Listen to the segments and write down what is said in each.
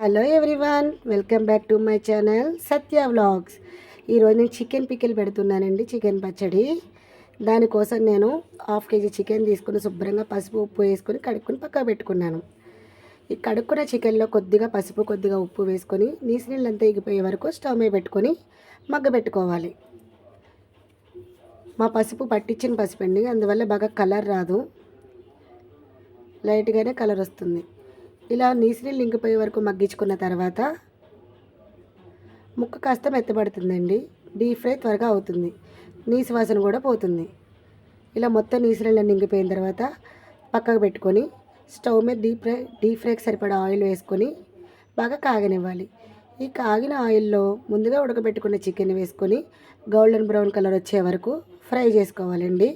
Hello everyone, welcome back to my channel Satya vlogs. ఈరోజు నేను chicken pickle పెడుతున్నానండి, chicken పచ్చడి. దానికోసం నేను 1/2 కేజీ చికెన్ తీసుకుని శుభ్రంగా పసుపు ఉప్పు వేసుకొని కడుక్కొని పక్కకు పెట్టుకున్నాను. ఈ కడుక్కున్న చికెన్లో కొద్దిగా పసుపు కొద్దిగా ఉప్పు వేసుకొని నీసు నీళ్ళంతా ఎగిపోయే వరకు స్టవ్ మీద పెట్టుకొని మగ్గబెట్టుకోవాలి. మా పసుపు పట్టించిన పసుపు అండి, అందువల్ల బాగా కలర్ రాదు, లైట్గానే కలర్ వస్తుంది. ఇలా నీళ్ళు ఇంకిపోయే వరకు మగ్గించుకున్న తర్వాత ముక్క కాస్త మెత్తబడుతుందండి. డీప్ ఫ్రై త్వరగా అవుతుంది, నీసు వాసన కూడా పోతుంది. ఇలా మొత్తం నీళ్ళు ఇంకిపోయిన తర్వాత పక్కకు పెట్టుకొని స్టవ్ మీద డీప్ ఫ్రైకి సరిపడా ఆయిల్ వేసుకొని బాగా కాగనివ్వాలి. ఈ కాగిన ఆయిల్లో ముందుగా ఉడకబెట్టుకున్న చికెన్ వేసుకొని గోల్డెన్ బ్రౌన్ కలర్ వచ్చే వరకు ఫ్రై చేసుకోవాలండి.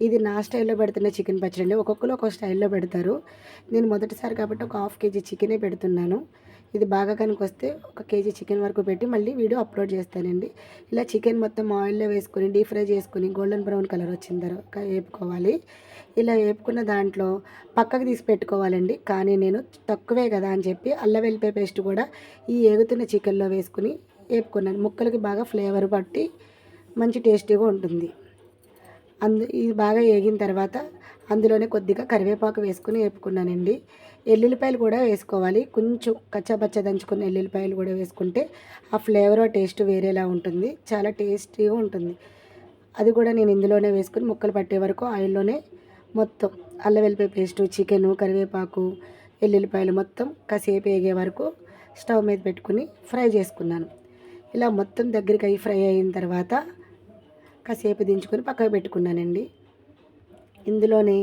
ఇది నా స్టైల్లో పెడుతున్న చికెన్ పచ్చడి అండి. ఒక్కొక్కరు ఒక్కొక్క స్టైల్లో పెడతారు. నేను మొదటిసారి కాబట్టి ఒక 1/2 కేజీ చికెనే పెడుతున్నాను. ఇది బాగా కనుక వస్తే 1 కేజీ చికెన్ వరకు పెట్టి మళ్ళీ వీడియో అప్లోడ్ చేస్తానండి. ఇలా చికెన్ మొత్తం ఆయిల్లో వేసుకొని డీప్ ఫ్రై చేసుకొని గోల్డెన్ బ్రౌన్ కలర్ వచ్చిన తర్వాత వేపుకోవాలి. ఇలా వేపుకున్న దాంట్లో పక్కకు తీసి పెట్టుకోవాలండి. కానీ నేను తక్కువే కదా అని చెప్పి అల్లం వెల్లిపాయ పేస్ట్ కూడా ఈ ఏగుతున్న చికెన్లో వేసుకుని వేపుకున్నాను. ముక్కలకి బాగా ఫ్లేవర్ పట్టి మంచి టేస్టీగా ఉంటుంది. ఇది బాగా వేగిన తర్వాత అందులోనే కొద్దిగా కరివేపాకు వేసుకుని వేపుకున్నానండి. ఎల్లుల్లిపాయలు కూడా వేసుకోవాలి. కొంచెం కచ్చాపచ్చ దంచుకున్న ఎల్లుల్లిపాయలు కూడా వేసుకుంటే ఆ ఫ్లేవర్ టేస్ట్ వేరేలా ఉంటుంది, చాలా టేస్టీగా ఉంటుంది. అది కూడా నేను ఇందులోనే వేసుకుని ముక్కలు పట్టే వరకు ఆయిల్లోనే మొత్తం అల్లం వెల్లిపాయ పేస్టు, చికెను, కరివేపాకు, ఎల్లుల్లిపాయలు మొత్తం కాసేపు వేగే వరకు స్టవ్ మీద పెట్టుకుని ఫ్రై చేసుకున్నాను. ఇలా మొత్తం దగ్గరికి అయి ఫ్రై అయిన తర్వాత కాసేపు దించుకొని పక్కకు పెట్టుకున్నానండి. ఇందులోనే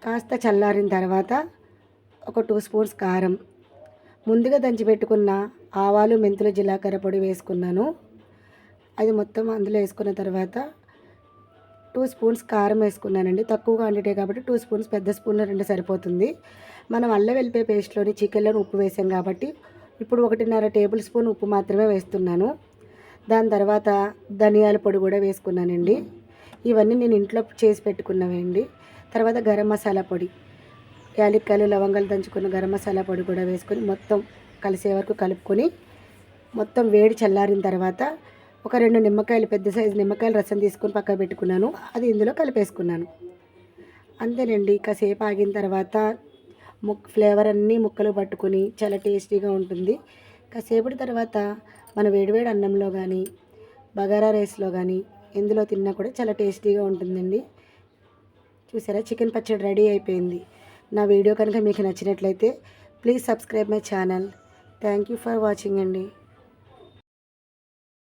కాస్త చల్లారిన తర్వాత ఒక 2 స్పూన్స్ కారం, ముందుగా దంచి పెట్టుకున్న ఆవాలు, మెంతులు, జీలకర్ర పొడి వేసుకున్నాను. అది మొత్తం అందులో వేసుకున్న తర్వాత 2 స్పూన్స్ కారం వేసుకున్నానండి. తక్కువగా వండితే కాబట్టి 2 స్పూన్స్, పెద్ద స్పూన్లో 2 సరిపోతుంది. మనం అల్లం వెల్లిపాయ పేస్ట్లోని చికెన్లోని ఉప్పు వేసాం కాబట్టి ఇప్పుడు 1.5 టేబుల్ స్పూన్ ఉప్పు మాత్రమే వేస్తున్నాను. దాని తర్వాత ధనియాల పొడి కూడా వేసుకున్నానండి. ఇవన్నీ నేను ఇంట్లో చేసి పెట్టుకున్నవండి. తర్వాత గరం మసాలా పొడి, యాలక్కాయలు, లవంగాలు దంచుకున్న గరం మసాలా పొడి కూడా వేసుకొని మొత్తం కలిసే వరకు కలుపుకొని మొత్తం వేడి చల్లారిన తర్వాత ఒక 2 నిమ్మకాయలు, పెద్ద సైజు నిమ్మకాయలు రసం తీసుకొని పక్కన పెట్టుకున్నాను. అది ఇందులో కలిపేసుకున్నాను. అంతేనండి. కాసేపు ఆగిన తర్వాత ఫ్లేవర్ అన్నీ ముక్కలు పట్టుకొని చాలా టేస్టీగా ఉంటుంది. కాసేపటి తర్వాత మన వేడివేడి అన్నంలో కానీ బగారా రైస్లో కానీ ఎందులో తిన్నా కూడా చాలా టేస్టీగా ఉంటుందండి. చూసారా, చికెన్ పచ్చడి రెడీ అయిపోయింది. నా వీడియో కనుక మీకు నచ్చినట్లయితే please subscribe my channel. Thank you for watching అండి.